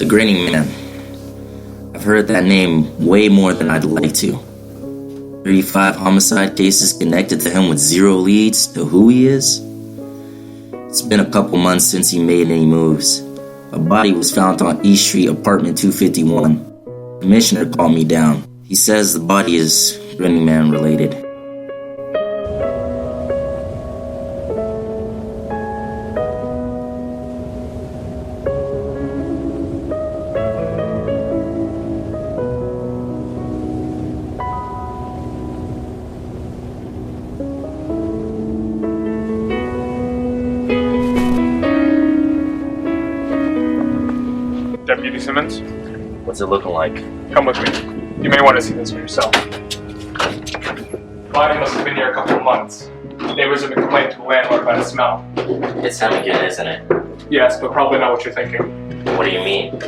The Grinning Man. I've heard that name way more than I'd like to. 35 homicide cases connected to him with 0 leads to who he is? It's been a couple months since he made any moves. A body was found on East Street, apartment 251. The commissioner called me down. He says the body is Grinning Man related. Deputy Simmons? What's it looking like? Come with me. You may want to see this for yourself. Body must have been here a couple of months. Neighbors have been complaining to the landlord about a smell. It's him again, isn't it? Yes, but probably not what you're thinking. What do you mean?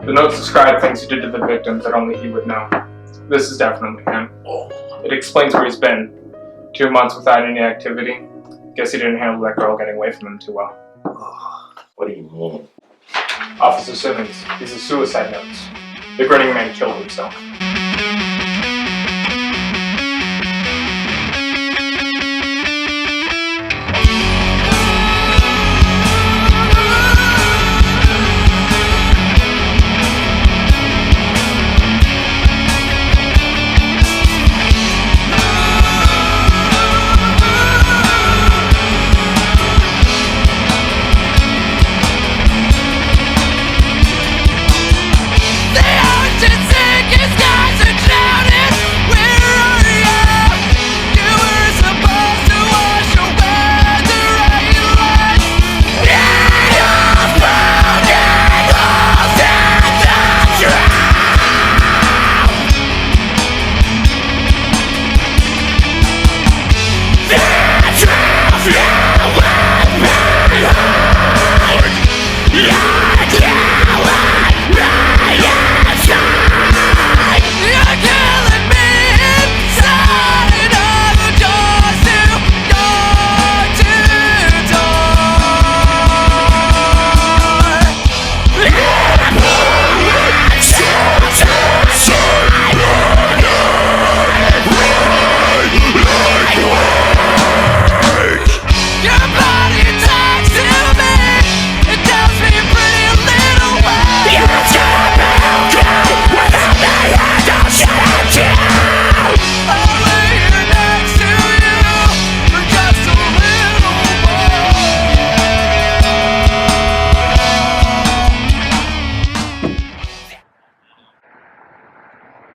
The notes describe things he did to the victims that only he would know. This is definitely him. It explains where he's been. 2 months without any activity. Guess he didn't handle that girl getting away from him too well. What do you mean? Officer Simmons, these are suicide notes. The Grinning Man killed himself.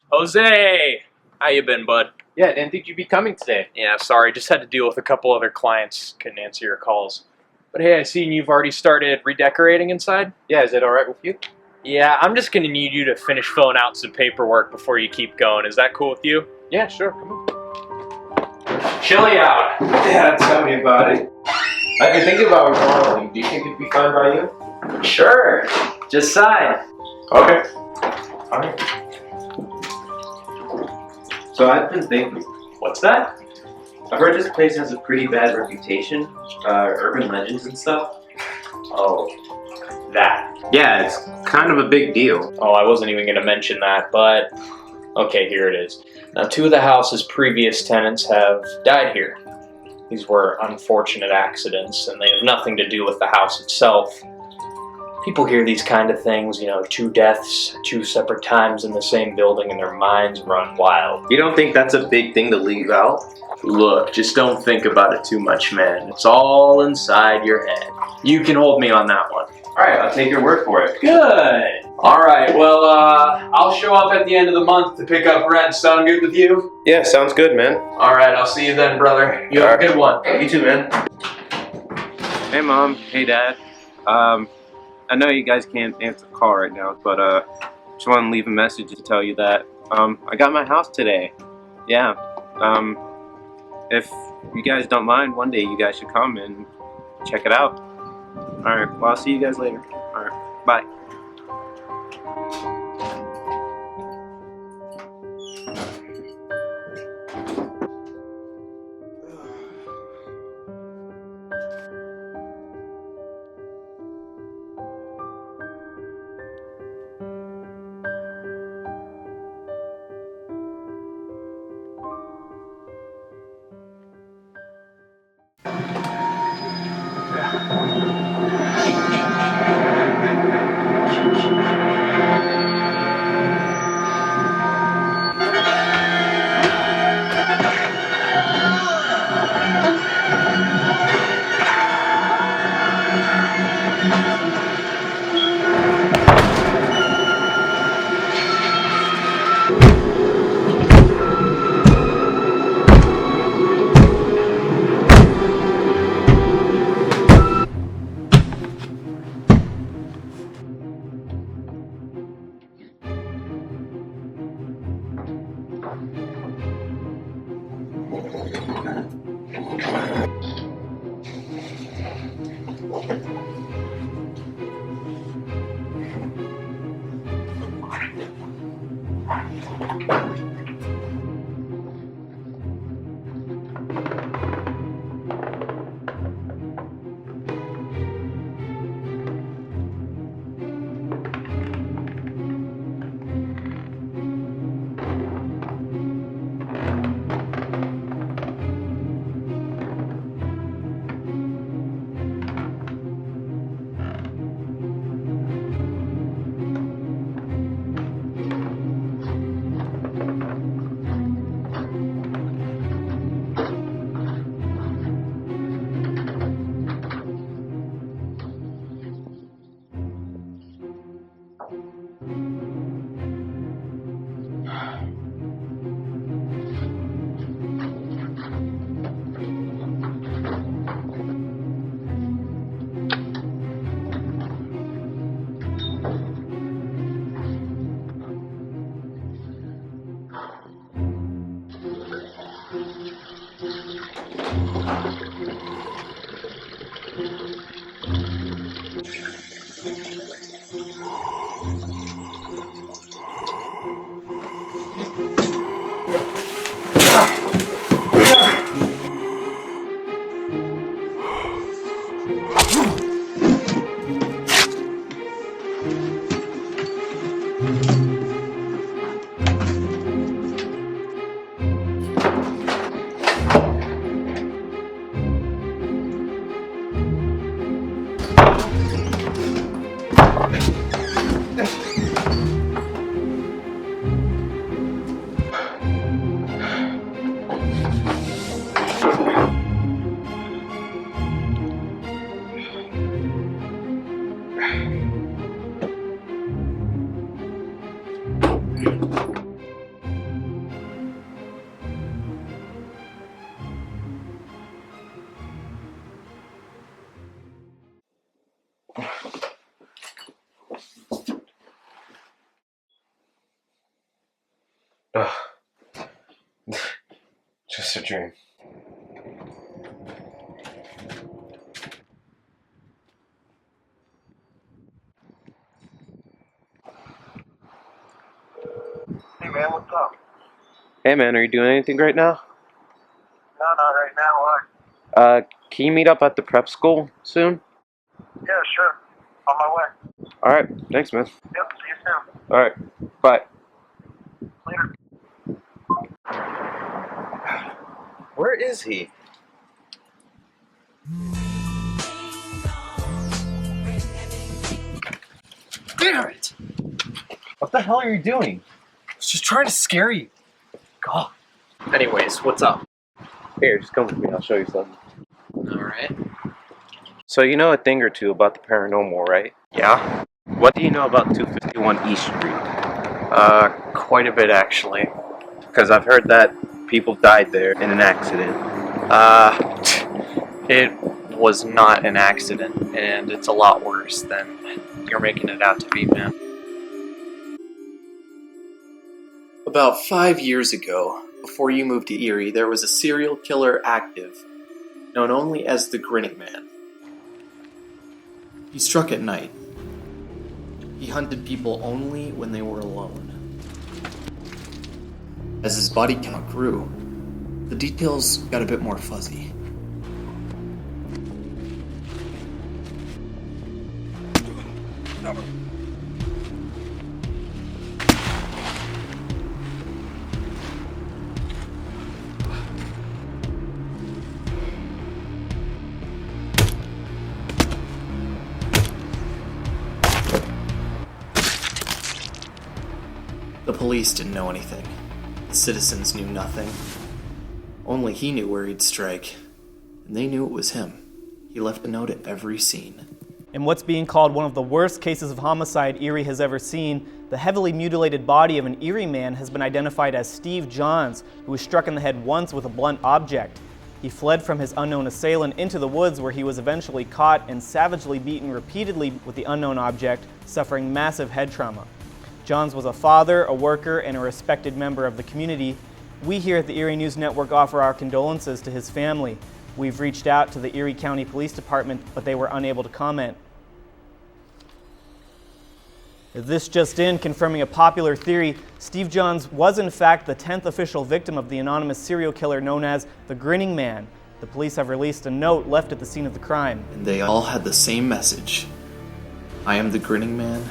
Jose! How you been, bud? Yeah, didn't think you'd be coming today. Yeah, sorry, just had to deal with a couple other clients. Couldn't answer your calls. But hey, I seen you've already started redecorating inside. Yeah, is it alright with you? Yeah, I'm just gonna need you to finish filling out some paperwork before you keep going. Is that cool with you? Yeah, sure, come on. Chilly out! Yeah, tell me about it. I've been thinking about remodeling. Do you think it'd be fine by you? Sure, just sign. Okay. Alright. So I've been thinking, What's that? I've heard this place has a pretty bad reputation, urban legends and stuff. Oh, that. Yeah, it's kind of a big deal. Oh, I wasn't even gonna mention that, but okay, here it is. Now, 2 of the house's previous tenants have died here. These were unfortunate accidents, and they have nothing to do with the house itself. People hear these kind of things, 2 deaths, 2 separate times in the same building, and their minds run wild. You don't think that's a big thing to leave out? Look, just don't think about it too much, man. It's all inside your head. You can hold me on that one. Alright, I'll take your word for it. Good. Alright, well, I'll show up at the end of the month to pick up rent. Sound good with you? Yeah, sounds good, man. Alright, I'll see you then, brother. You have a good one. You too, man. Hey, Mom. Hey, Dad. I know you guys can't answer the call right now, but just want to leave a message to tell you that I got my house today. Yeah. If you guys don't mind, one day you guys should come and check it out. Alright, well, I'll see you guys later. Alright, bye. Ugh. Just a dream. Hey man, what's up? Hey man, are you doing anything right now? No, not right now. What? Can you meet up at the prep school soon? Yeah, sure. On my way. Alright, thanks man. Yep, see you soon. Alright, bye. Later. Where is he? Damn it! What the hell are you doing? I was just trying to scare you. God. Anyways, what's up? Here, just come with me, I'll show you something. Alright. So you know a thing or two about the paranormal, right? Yeah? What do you know about 251 East Street? Quite a bit actually. Because I've heard that people died there in an accident. It was not an accident, and it's a lot worse than you're making it out to be, man. About 5 years ago, before you moved to Erie, there was a serial killer active, known only as the Grinning Man. He struck at night. He hunted people only when they were alone. As his body count grew, the details got a bit more fuzzy. The police didn't know anything. The citizens knew nothing. Only he knew where he'd strike, and they knew it was him. He left a note at every scene. In what's being called one of the worst cases of homicide Erie has ever seen, the heavily mutilated body of an Erie man has been identified as Steve Johns, who was struck in the head once with a blunt object. He fled from his unknown assailant into the woods, where he was eventually caught and savagely beaten repeatedly with the unknown object, suffering massive head trauma. Johns was a father, a worker, and a respected member of the community. We here at the Erie News Network offer our condolences to his family. We've reached out to the Erie County Police Department, but they were unable to comment. This just in, confirming a popular theory, Steve Johns was in fact the 10th official victim of the anonymous serial killer known as the Grinning Man. The police have released a note left at the scene of the crime. And they all had the same message. I am the Grinning Man.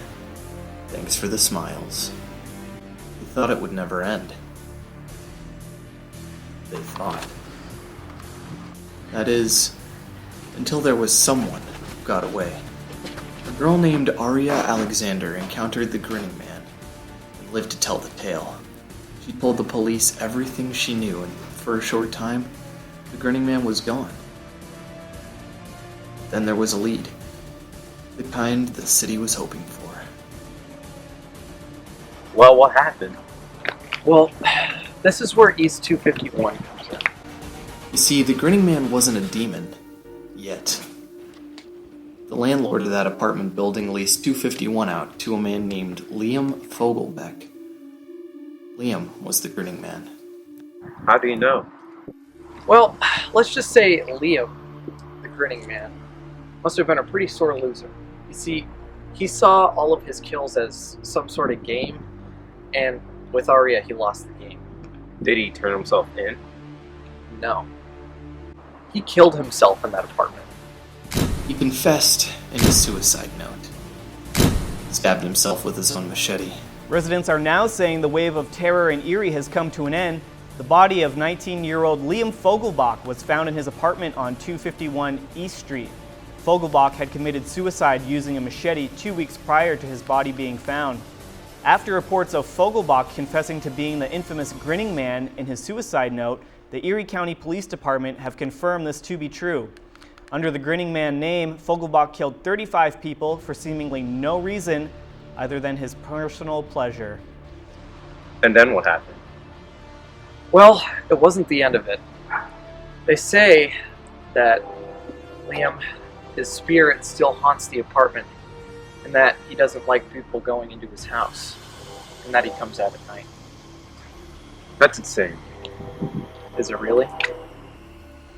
Thanks for the smiles. They thought it would never end. They thought. That is, until there was someone who got away. A girl named Aria Alexander encountered the Grinning Man and lived to tell the tale. She told the police everything she knew, and for a short time, the Grinning Man was gone. Then there was a lead. The kind the city was hoping for. Well, what happened? Well, this is where East 251 comes in. You see, the Grinning Man wasn't a demon. Yet. The landlord of that apartment building leased 251 out to a man named Liam Fogleboch. Liam was the Grinning Man. How do you know? Well, let's just say Liam, the Grinning Man, must have been a pretty sore loser. You see, he saw all of his kills as some sort of game, and with Aria, he lost the game. Did he turn himself in? No. He killed himself in that apartment. He confessed in his suicide note. Stabbed himself with his own machete. Residents are now saying the wave of terror in Erie has come to an end. The body of 19-year-old Liam Fogleboch was found in his apartment on 251 East Street. Fogleboch had committed suicide using a machete 2 weeks prior to his body being found. After reports of Fogleboch confessing to being the infamous Grinning Man in his suicide note, the Erie County Police Department have confirmed this to be true. Under the Grinning Man name, Fogleboch killed 35 people for seemingly no reason other than his personal pleasure. And then what happened? Well, it wasn't the end of it. They say that Liam, his spirit still haunts the apartment, and that he doesn't like people going into his house, and that he comes out at night. That's insane. Is it really?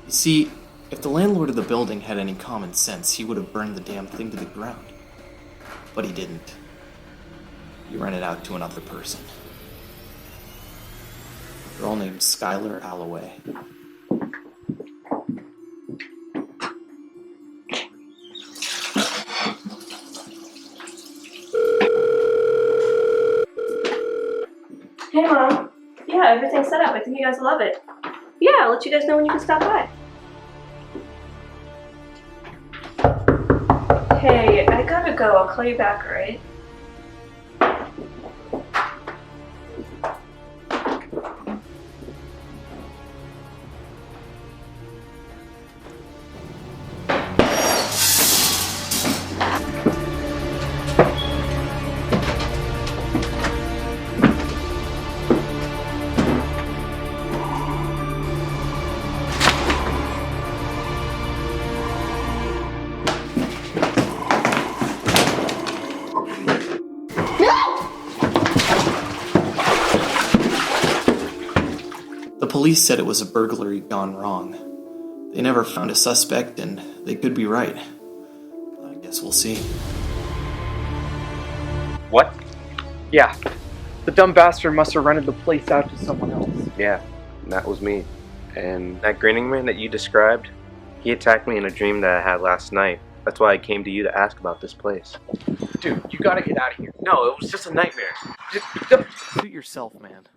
You see, if the landlord of the building had any common sense, he would have burned the damn thing to the ground. But he didn't. He rented out to another person. A girl named Skylar Alloway. Hey, Mom. Yeah, everything's set up. I think you guys will love it. Yeah, I'll let you guys know when you can stop by. Hey, I gotta go. I'll call you back, alright? The police said it was a burglary gone wrong. They never found a suspect, and they could be right. I guess we'll see. What? Yeah. The dumb bastard must have rented the place out to someone else. Yeah, that was me. And that Grinning Man that you described, he attacked me in a dream that I had last night. That's why I came to you to ask about this place. Dude, you gotta get out of here. No, it was just a nightmare. Suit yourself, man.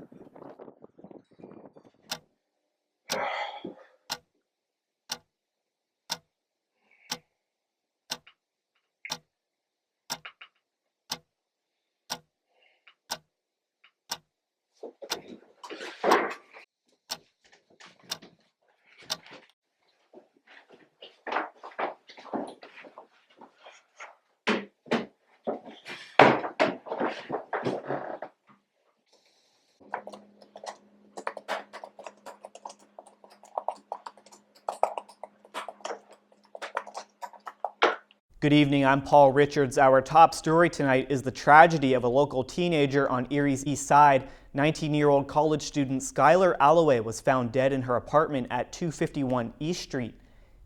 Good evening, I'm Paul Richards. Our top story tonight is the tragedy of a local teenager on Erie's east side. 19-year-old college student Skylar Alloway was found dead in her apartment at 251 East Street.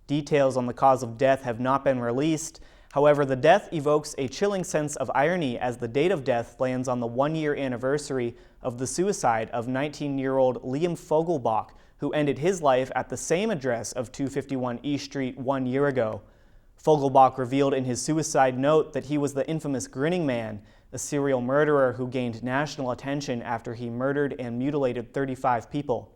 Details on the cause of death have not been released. However, the death evokes a chilling sense of irony as the date of death lands on the one-year anniversary of the suicide of 19-year-old Liam Fogleboch, who ended his life at the same address of 251 East Street 1 year ago. Fogleboch revealed in his suicide note that he was the infamous Grinning Man, a serial murderer who gained national attention after he murdered and mutilated 35 people.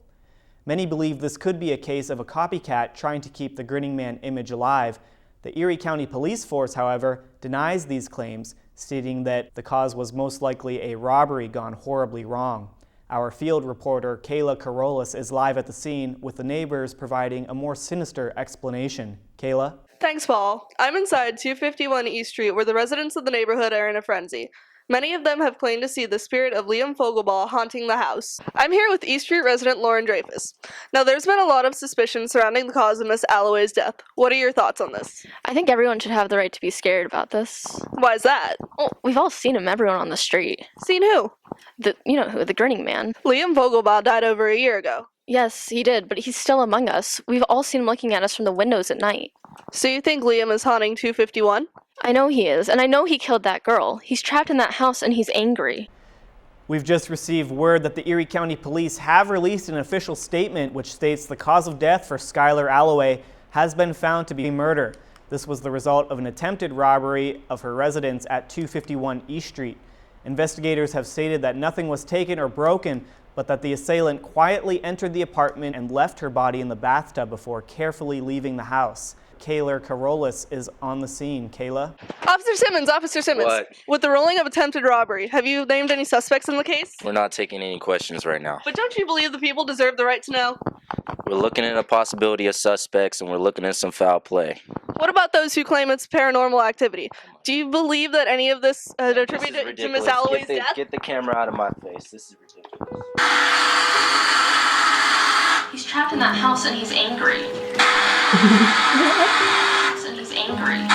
Many believe this could be a case of a copycat trying to keep the Grinning Man image alive. The Erie County Police Force, however, denies these claims, stating that the cause was most likely a robbery gone horribly wrong. Our field reporter, Kayla Carolus, is live at the scene, with the neighbors providing a more sinister explanation. Kayla? Thanks, Paul. I'm inside 251 East Street, where the residents of the neighborhood are in a frenzy. Many of them have claimed to see the spirit of Liam Fogleboch haunting the house. I'm here with East Street resident Lauren Dreyfus. Now, there's been a lot of suspicion surrounding the cause of Miss Alloway's death. What are your thoughts on this? I think everyone should have the right to be scared about this. Why is that? Well, we've all seen him, everyone on the street. Seen who? You know who, the Grinning Man. Liam Fogleboch died over a year ago. Yes, he did, but he's still among us. We've all seen him looking at us from the windows at night. So you think Liam is haunting 251? I know he is, and I know he killed that girl. He's trapped in that house and he's angry. We've just received word that the Erie County Police have released an official statement which states the cause of death for Skylar Alloway has been found to be murder. This was the result of an attempted robbery of her residence at 251 East Street. Investigators have stated that nothing was taken or broken, but that the assailant quietly entered the apartment and left her body in the bathtub before carefully leaving the house. Kayla Carolus is on the scene. Kayla? Officer Simmons! What? With the rolling of attempted robbery, have you named any suspects in the case? We're not taking any questions right now. But don't you believe the people deserve the right to know? We're looking at a possibility of suspects and we're looking at some foul play. What about those who claim it's paranormal activity? Do you believe that any of this attributed to Miss Alloway's death? Get the camera out of my face. This is ridiculous. He's trapped in that house and he's angry. And he's angry.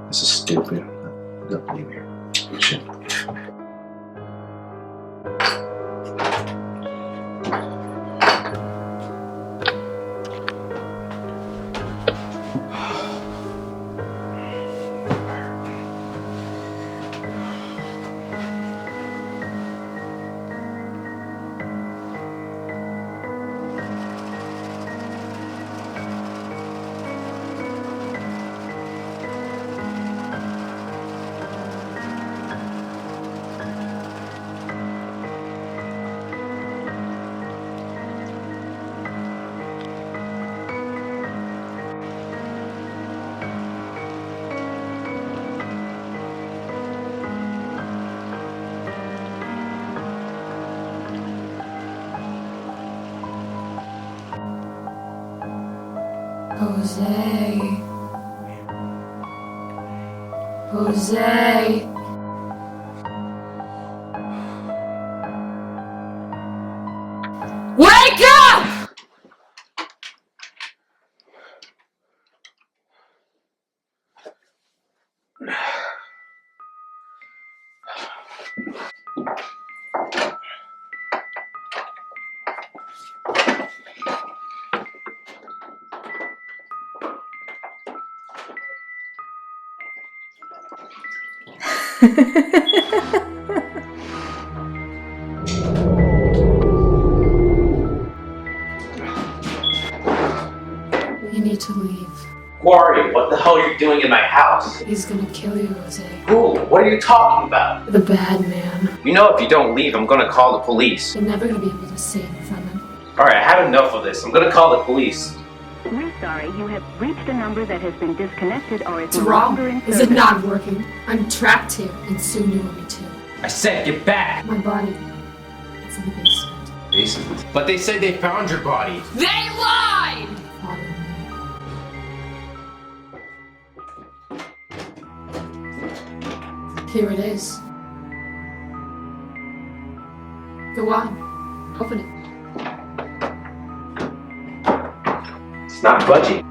This is stupid. I don't believe here. Shit. Jose. Wake up! We need to leave. Who are you? What the hell are you doing in my house? He's gonna kill you, Jose. Who? What are you talking about? The bad man. You know if you don't leave, I'm gonna call the police. You're never gonna be able to save from him. Alright, I had enough of this. I'm gonna call the police. sorry. You have reached a number that has been disconnected or is It's no wrong. longer in Is service. it not working? I'm trapped here, and soon you will be too. I said get back! My body. It's in the basement. Basement. But they said they found your body. They lied! Follow me. Here it is. Go on. Open it. It's not budging.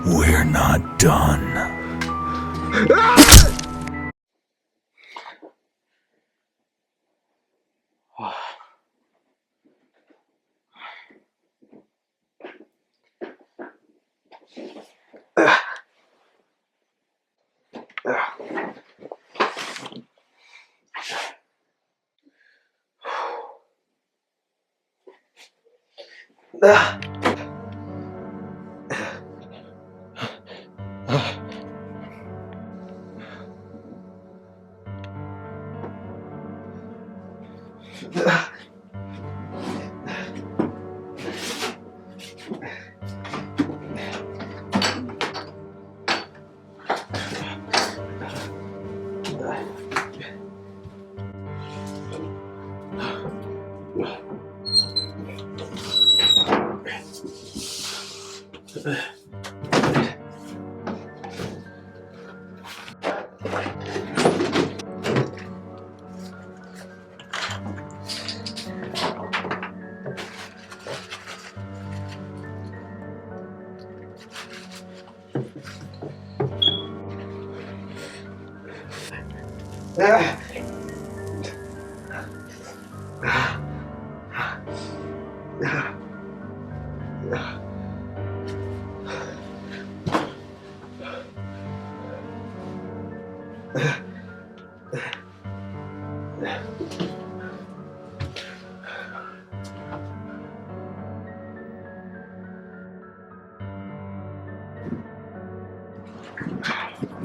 We're not done.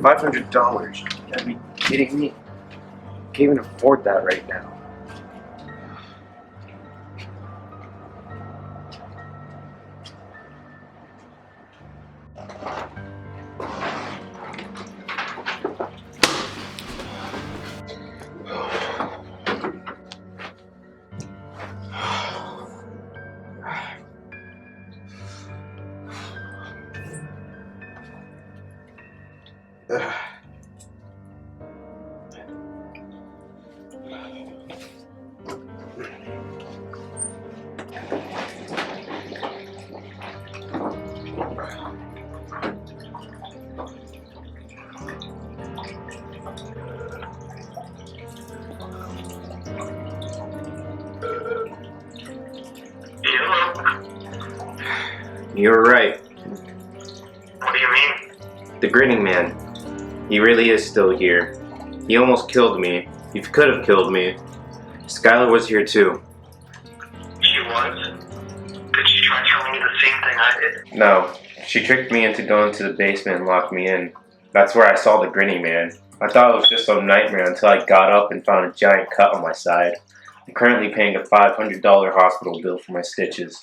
$500? You gotta be kidding me. Can't even afford that right now. Ugh. You were right. What do you mean? The Grinning Man. He really is still here. He almost killed me. He could have killed me. Skylar was here too. She was? Did she try telling you the same thing I did? No, she tricked me into going to the basement and locked me in. That's where I saw the Grinning Man. I thought it was just some nightmare until I got up and found a giant cut on my side. I'm currently paying a $500 hospital bill for my stitches.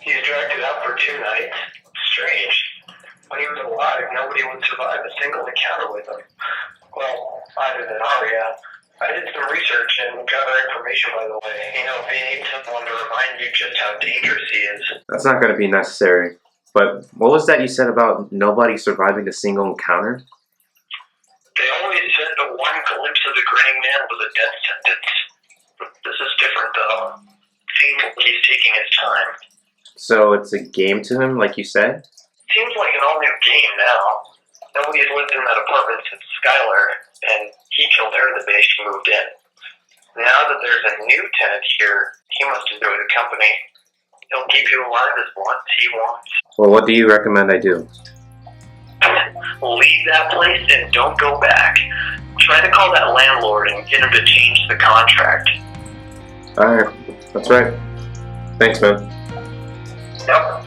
He's dragged it out for 2 nights. Strange. When he was alive, nobody would survive a single encounter with him. Well, other than Aria. I did some research and got her information, by the way. You know, if you need someone to remind you just how dangerous he is. That's not going to be necessary. But what was that you said about nobody surviving a single encounter? They always said the one glimpse of the Grinning Man was a death sentence. This is different, though. Seems like he's taking his time. So it's a game to him, like you said? Seems like an all-new game now. Nobody's lived in that apartment since Skylar, and he killed her the day she moved in. Now that there's a new tenant here, he must enjoy the company. He'll keep you alive as long as he wants. Well, what do you recommend I do? Leave that place and don't go back. Try to call that landlord and get him to change the contract. Alright, that's right. Thanks, man. Yep.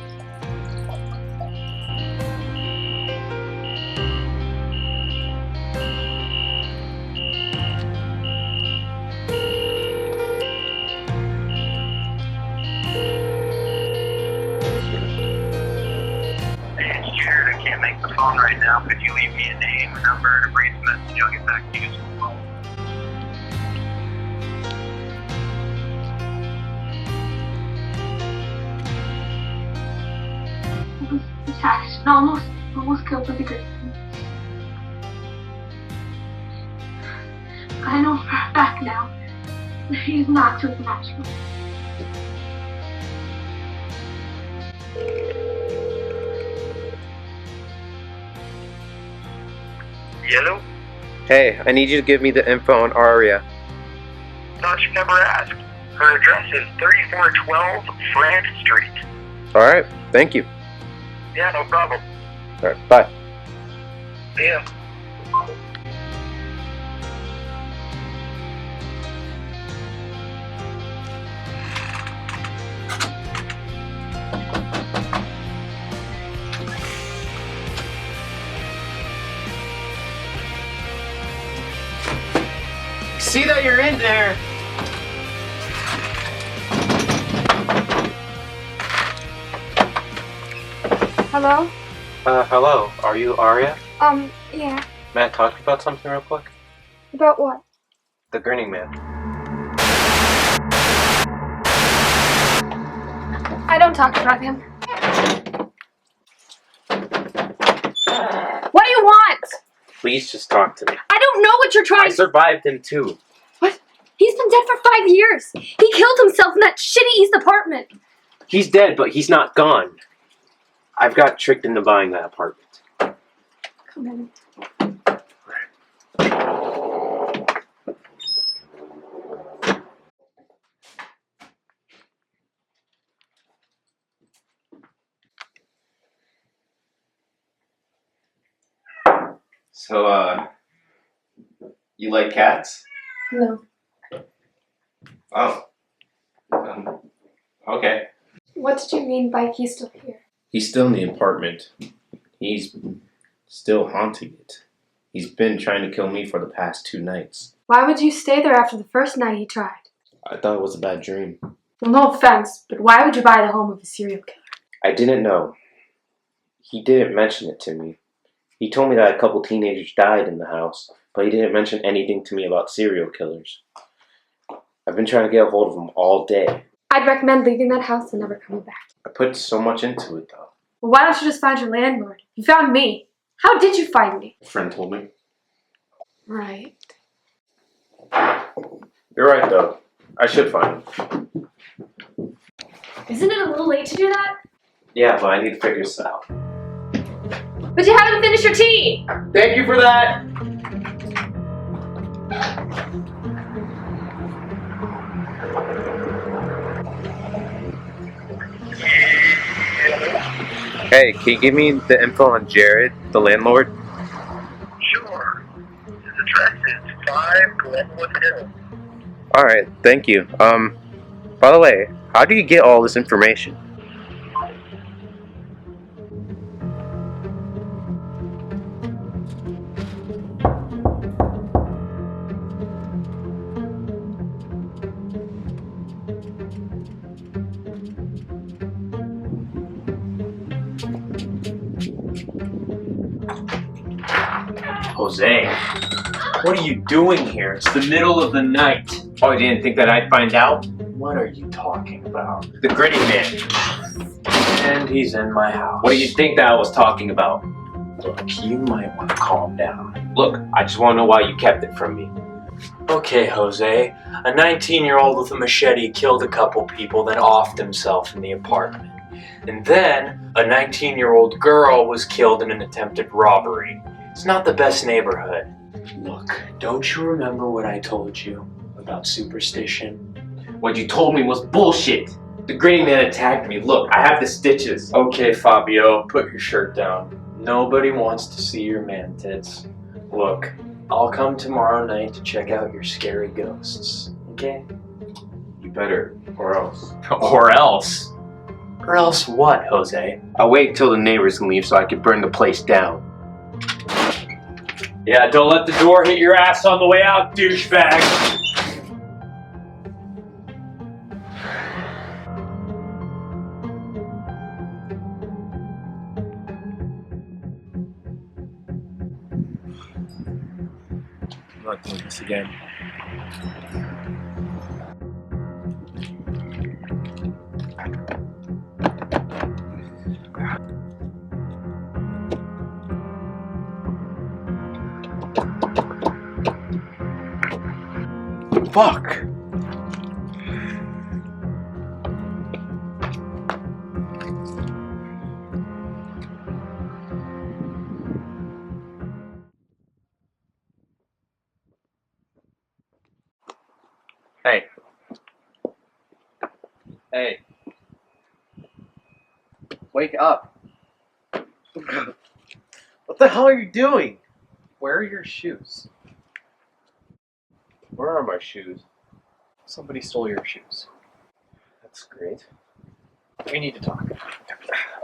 I can't make the phone right now. Could you leave me a name, a number, and a brief message? I'll get back to you soon. I was attacked and almost killed by the Grinning Man. I know for a fact now that he is not supernatural. Hello? Hey, I need you to give me the info on Aria. Thought you never asked. Her address is 3412 France Street. Alright, thank you. Yeah, no problem. Alright, bye. See ya. See that you're in there. Hello? Hello. Are you Aria? Yeah. May I talk to you about something real quick? About what? The Grinning Man. I don't talk about him. What do you want? Please just talk to me. I don't know what you're I trying to... survived him too. What? He's been dead for 5 years. He killed himself in that shitty East apartment. He's dead, but he's not gone. I've got tricked into buying that apartment. Come in. So, you like cats? No. Oh. Okay. What did you mean by he's still here? He's still in the apartment. He's still haunting it. He's been trying to kill me for the past 2 nights. Why would you stay there after the first night he tried? I thought it was a bad dream. Well, no offense, but why would you buy the home of a serial killer? I didn't know. He didn't mention it to me. He told me that a couple teenagers died in the house, but he didn't mention anything to me about serial killers. I've been trying to get a hold of him all day. I'd recommend leaving that house and never coming back. I put so much into it, though. Well, why don't you just find your landlord? You found me. How did you find me? A friend told me. Right. You're right, though. I should find him. Isn't it a little late to do that? Yeah, but I need to figure this out. But you haven't finished your tea! Thank you for that! Hey, can you give me the info on Jarod, the landlord? Sure. His address is 5 Glenwood Hill. Alright, thank you. By the way, how do you get all this information? Jose, what are you doing here? It's the middle of the night. Oh, you didn't think that I'd find out? What are you talking about? The Grinning Man. And he's in my house. What do you think that I was talking about? Look, you might want to calm down. Look, I just want to know why you kept it from me. Okay, Jose. A 19-year-old with a machete killed a couple people, then offed himself in the apartment. And then, a 19-year-old girl was killed in an attempted robbery. It's not the best neighborhood. Look, don't you remember what I told you about superstition? What you told me was bullshit. The Grinning Man attacked me. Look, I have the stitches. Okay, Fabio, put your shirt down. Nobody wants to see your man tits. Look, I'll come tomorrow night to check out your scary ghosts, okay? You better, or else. Or else? Or else what, Jose? I'll wait till the neighbors can leave so I can burn the place down. Yeah, don't let the door hit your ass on the way out, douchebag! I'm not doing this again. Fuck! Hey. Hey. Wake up. What the hell are you doing? Where are your shoes? Where are my shoes? Somebody stole your shoes. That's great. We need to talk.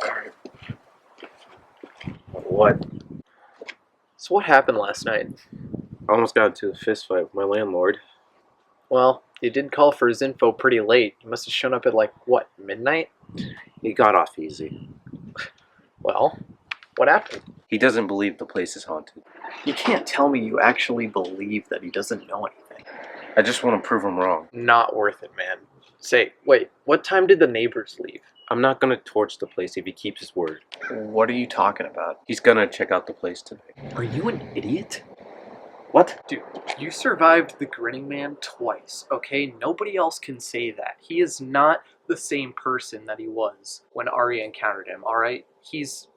Alright. What? So what happened last night? I almost got into a fist fight with my landlord. Well, you did call for his info pretty late. You must have shown up at like, what, midnight? He got off easy. Well, what happened? He doesn't believe the place is haunted. You can't tell me you actually believe that he doesn't know anything. I just want to prove him wrong. Not worth it, man. Say, wait, what time did the neighbors leave? I'm not gonna torch the place if he keeps his word. What are you talking about? He's gonna check out the place today. Are you an idiot? What? Dude, you survived the Grinning Man twice, okay? Nobody else can say that. He is not the same person that he was when Aria encountered him, alright? He's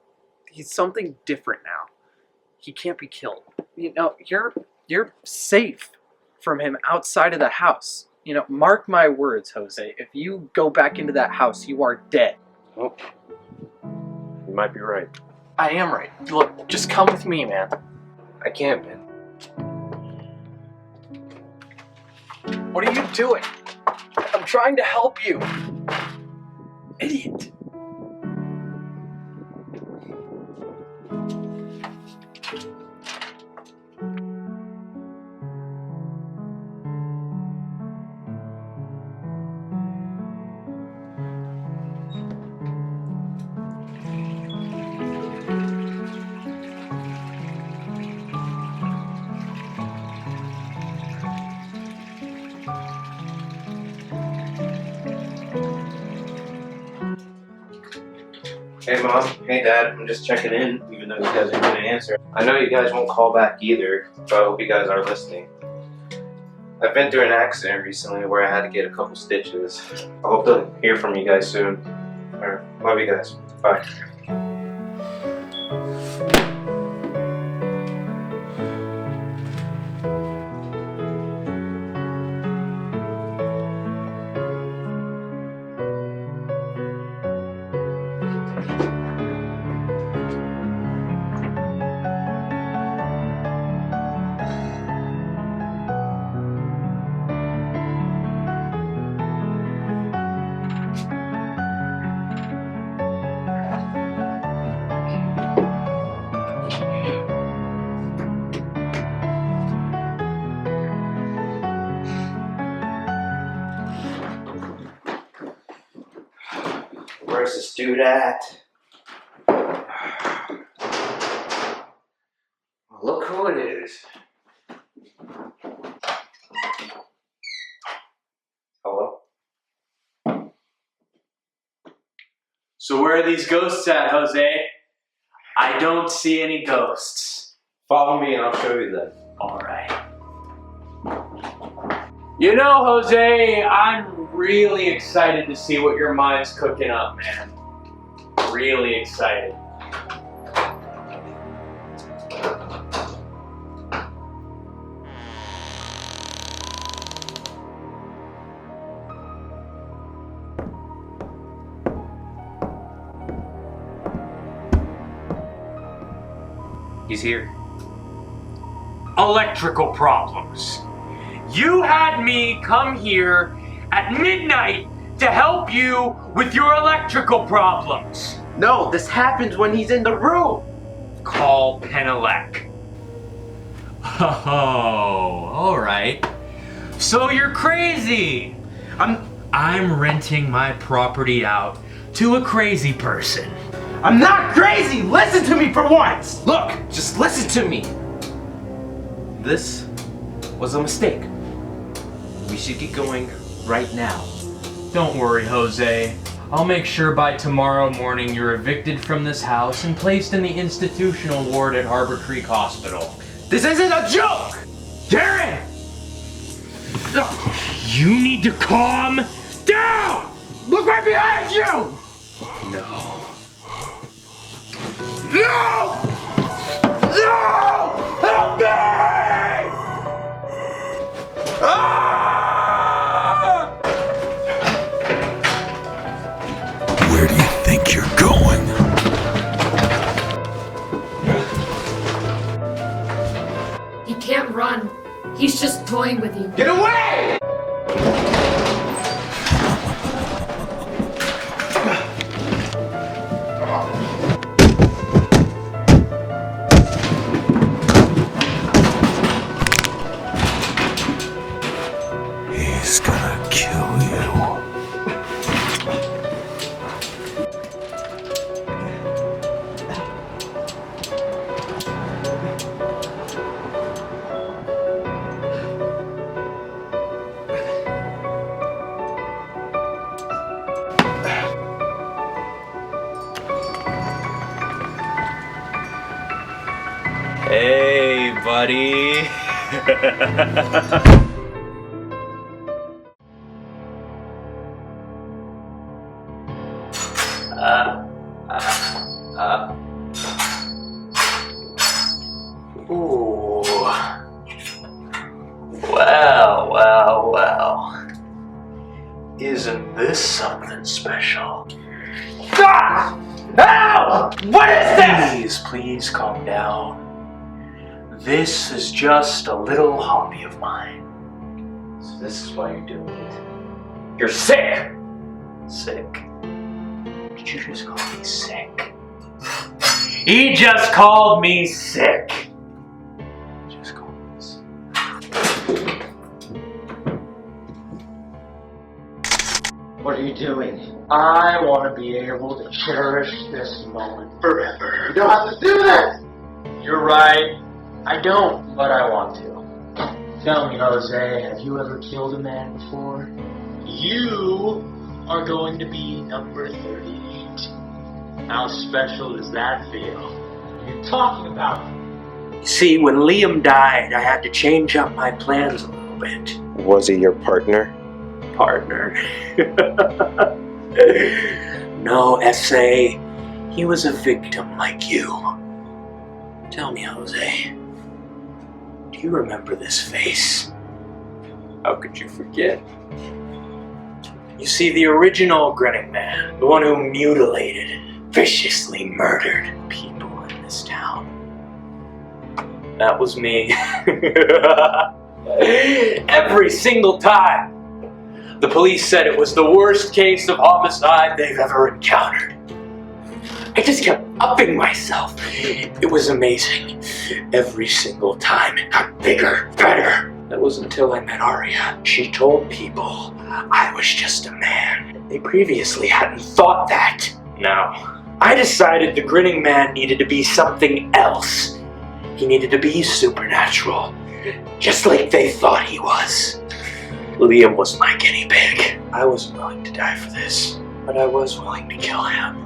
something different now. He can't be killed. You know, you're safe from him outside of the house. You know, mark my words, Jose. If you go back into that house, you are dead. Oh, you might be right. I am right. Look, just come with me, man. I can't, man. What are you doing? I'm trying to help you. Idiot. Hey Mom, hey Dad, I'm just checking in, even though you guys aren't gonna answer. I know you guys won't call back either, but I hope you guys are listening. I've been through an accident recently where I had to get a couple stitches. I hope to hear from you guys soon. Alright, love you guys. Bye. Where's this dude at? Look who it is. Hello? So where are these ghosts at, Jose? I don't see any ghosts. Follow me and I'll show you them. Alright. You know, Jose, I'm really excited to see what your mind's cooking up, man. Really excited. He's here. Electrical problems. You had me come here at midnight to help you with your electrical problems. No, this happens when he's in the room. Call Penelec. Oh, alright. So you're crazy. I'm renting my property out to a crazy person. I'm not crazy! Listen to me for once! Look, just listen to me. This was a mistake. We should get going right now. Don't worry, Jose. I'll make sure by tomorrow morning you're evicted from this house and placed in the institutional ward at Harbor Creek Hospital. This isn't a joke! Darren! You need to calm down! Look right behind you! No. No! No! Help me! Ah! Where do you think you're going? He can't run. He's just toying with you. Get away! He's gonna kill you. Hey, buddy. Ooh. Well. Isn't this something special? Ah! Ow! What is this? Please calm down. This is just a little hobby of mine. So this is why you're doing it. You're sick! Sick? Did you just call me sick? He just called me sick. Just call me sick. What are you doing? I want to be able to cherish this moment forever. You don't have to do this! You're right. I don't, but I want to. Tell me, Jose, have you ever killed a man before? You are going to be number 38. How special does that feel? What are you talking about? You see, when Liam died, I had to change up my plans a little bit. Was he your partner? Partner? No, S.A. He was a victim like you. Tell me, Jose, do you remember this face? How could you forget? You see, the original Grinning Man, the one who mutilated and viciously murdered people in this town. That was me. Every single time. The police said it was the worst case of homicide they've ever encountered. I just kept upping myself. It was amazing. Every single time it got bigger, better. That was until I met Aria. She told people I was just a man. They They previously hadn't thought that. No. I decided the Grinning Man needed to be something else. He needed to be supernatural. Just like they thought he was. Liam was my guinea pig. I wasn't willing to die for this, but I was willing to kill him.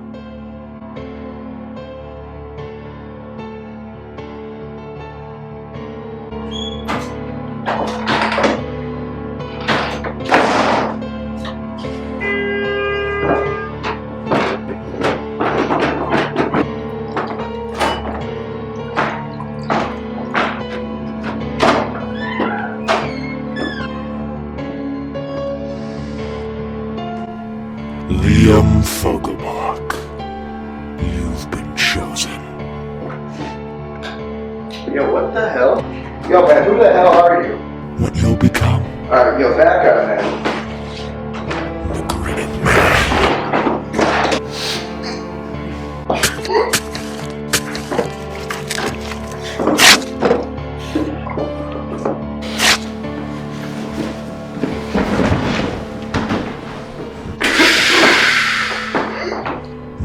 Liam Fogleboch, you've been chosen. Yo, what the hell? Yo, man, who the hell are you? What you'll become. Alright, yo, back up, man. The Grinning Man.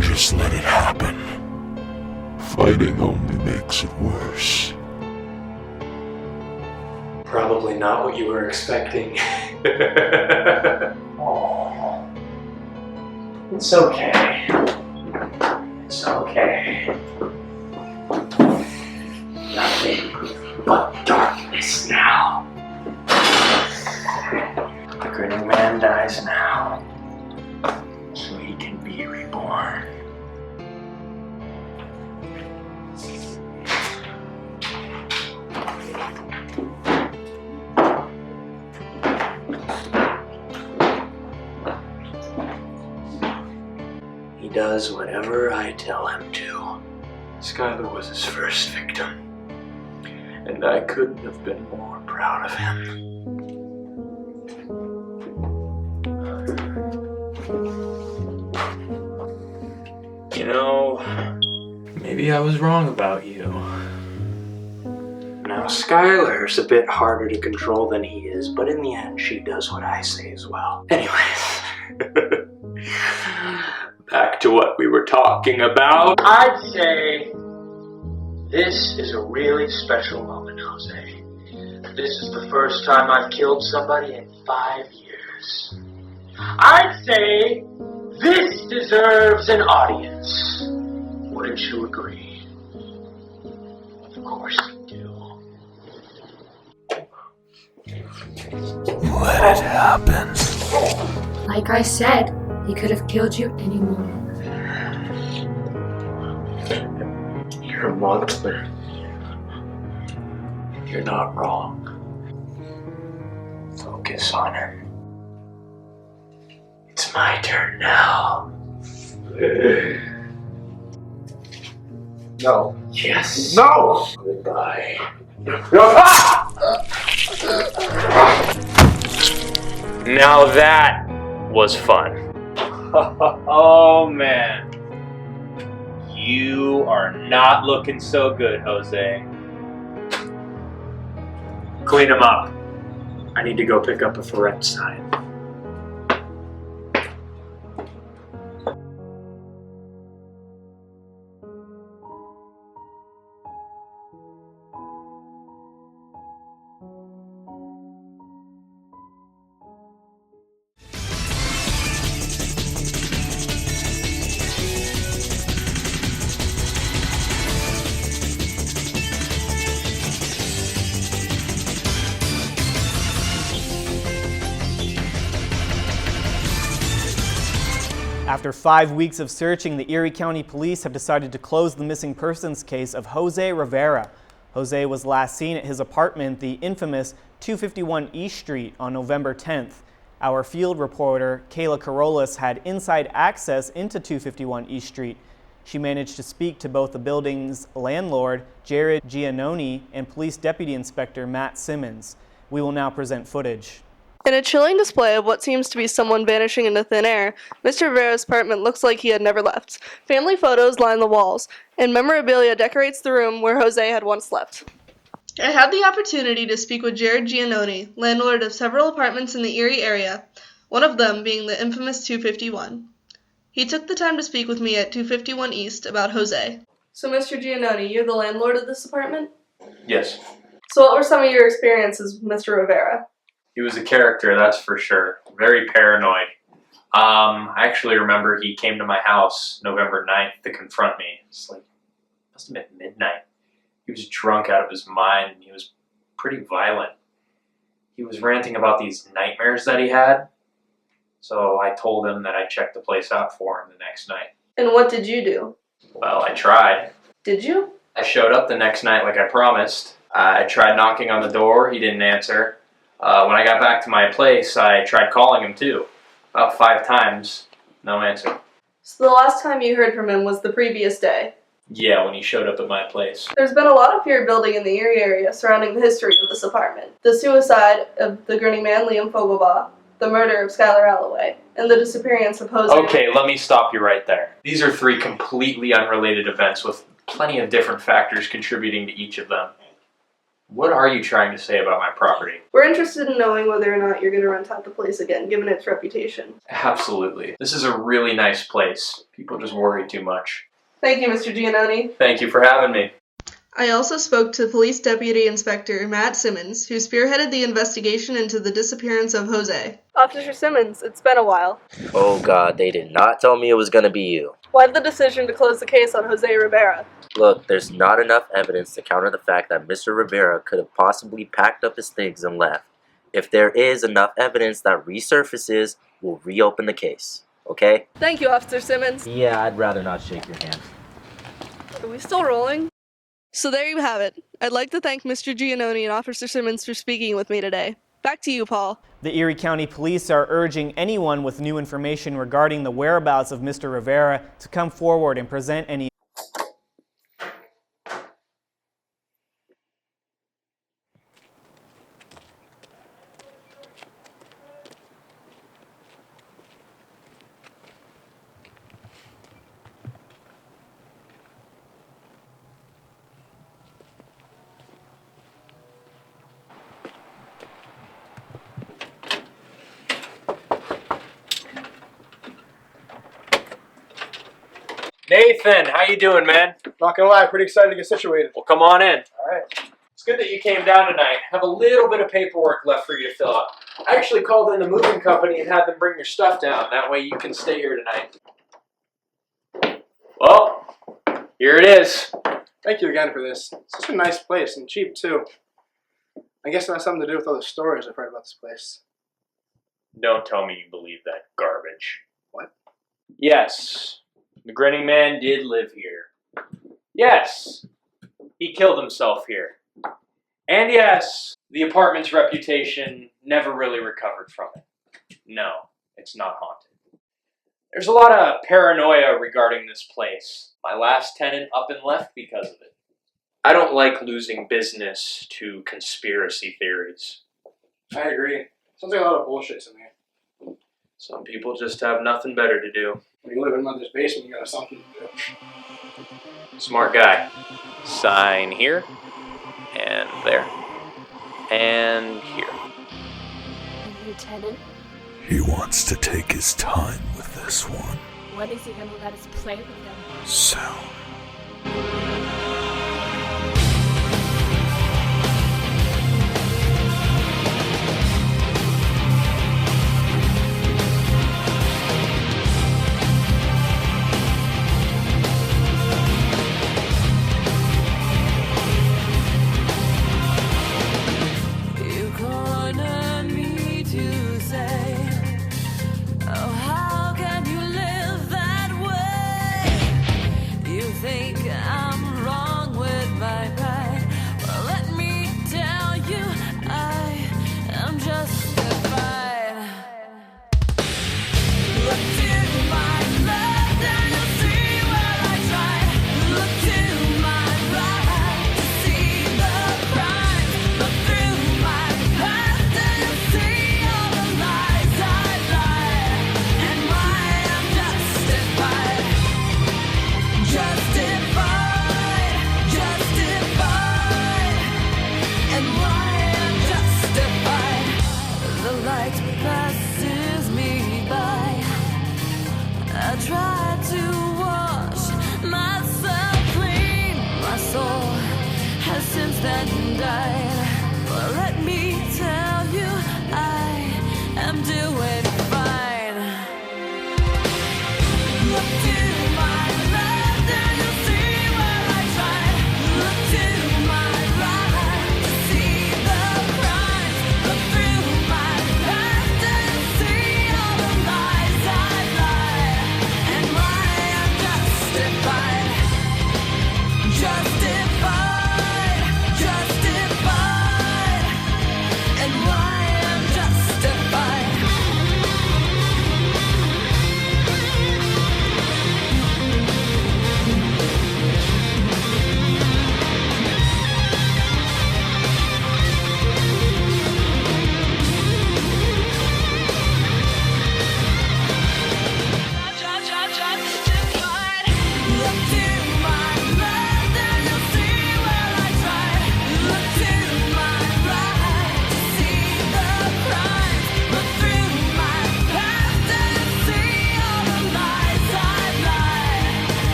Just let it happen. Fighting only makes it worse. Probably not what you were expecting. Oh. It's okay. It's okay. Nothing but darkness now. The Grinning Man dies now, so he can be reborn. He does whatever I tell him to. Skylar was his first victim, and I couldn't have been more proud of him. You know, maybe I was wrong about you. Now, Skylar's a bit harder to control than he is, but in the end, she does what I say as well. Anyways, back to what we were talking about. I'd say this is a really special moment, Jose. This is the first time I've killed somebody in 5 years. I'd say this deserves an audience. Wouldn't you agree? Of course you do. Let it happen. Like I said, he could have killed you any moment. You're a monster. You're not wrong. Focus on him. It's my turn now. No. Yes. No! Goodbye. Now that was fun. Oh man. You are not looking so good, Jose. Clean him up. I need to go pick up a for rent sign. After 5 weeks of searching, the Erie County Police have decided to close the missing persons case of Jose Rivera. Jose was last seen at his apartment, the infamous 251 East Street, on November 10th. Our field reporter, Kayla Carolus, had inside access into 251 East Street. She managed to speak to both the building's landlord, Jarod Gianoni, and Police Deputy Inspector Matt Simmons. We will now present footage. In a chilling display of what seems to be someone vanishing into thin air, Mr. Rivera's apartment looks like he had never left. Family photos line the walls, and memorabilia decorates the room where Jose had once slept. I had the opportunity to speak with Jarod Gianoni, landlord of several apartments in the Erie area. one of them being the infamous 251. He took the time to speak with me at 251 East about Jose. So, Mr. Gianoni, you're the landlord of this apartment? Yes. So what were some of your experiences with Mr. Rivera? He was a character, that's for sure. Very paranoid. I actually remember he came to my house November 9th to confront me. It's like, must have been midnight. He was drunk out of his mind, and he was pretty violent. He was ranting about these nightmares that he had. So I told him that I'd check the place out for him the next night. And what did you do? Well, I tried. Did you? I showed up the next night like I promised. I tried knocking on the door. He didn't answer. When I got back to my place, I tried calling him too. About 5 times. No answer. So the last time you heard from him was the previous day? Yeah, when he showed up at my place. There's been a lot of fear building in the Erie area surrounding the history of this apartment. The suicide of the Grinning Man, Liam Fogleboch, the murder of Skylar Alloway, and the disappearance of Jose. Okay, let me stop you right there. These are 3 completely unrelated events with plenty of different factors contributing to each of them. What are you trying to say about my property? We're interested in knowing whether or not you're going to rent out the place again, given its reputation. Absolutely. This is a really nice place. People just worry too much. Thank you, Mr. Gianoni. Thank you for having me. I also spoke to Police Deputy Inspector Matt Simmons, who spearheaded the investigation into the disappearance of Jose. Officer Simmons, it's been a while. Oh god, they did not tell me it was gonna be you. Why the decision to close the case on Jose Rivera? Look, there's not enough evidence to counter the fact that Mr. Rivera could have possibly packed up his things and left. If there is enough evidence that resurfaces, we'll reopen the case. Okay? Thank you, Officer Simmons. Yeah, I'd rather not shake your hand. Are we still rolling? So there you have it. I'd like to thank Mr. Gianoni and Officer Simmons for speaking with me today. Back to you, Paul. The Erie County Police are urging anyone with new information regarding the whereabouts of Mr. Rivera to come forward and present any Nathan, how you doing, man? Not gonna lie, pretty excited to get situated. Well, come on in. Alright. It's good that you came down tonight. I have a little bit of paperwork left for you to fill out. I actually called in the moving company and had them bring your stuff down. That way you can stay here tonight. Well, here it is. Thank you again for this. It's such a nice place and cheap too. I guess it has something to do with all the stories I've heard about this place. Don't tell me you believe that garbage. What? Yes, the Grinning Man did live here. Yes, he killed himself here. And yes, the apartment's reputation never really recovered from it. No, it's not haunted. There's a lot of paranoia regarding this place. My last tenant up and left because of it. I don't like losing business to conspiracy theories. I agree. Sounds like a lot of bullshit to me. Some people just have nothing better to do. When you live in mother's basement, you got something to do. Smart guy. Sign here, and there, and here. New tenant? He wants to take his time with this one. When is he gonna let us play with them? Soon. Think I'm that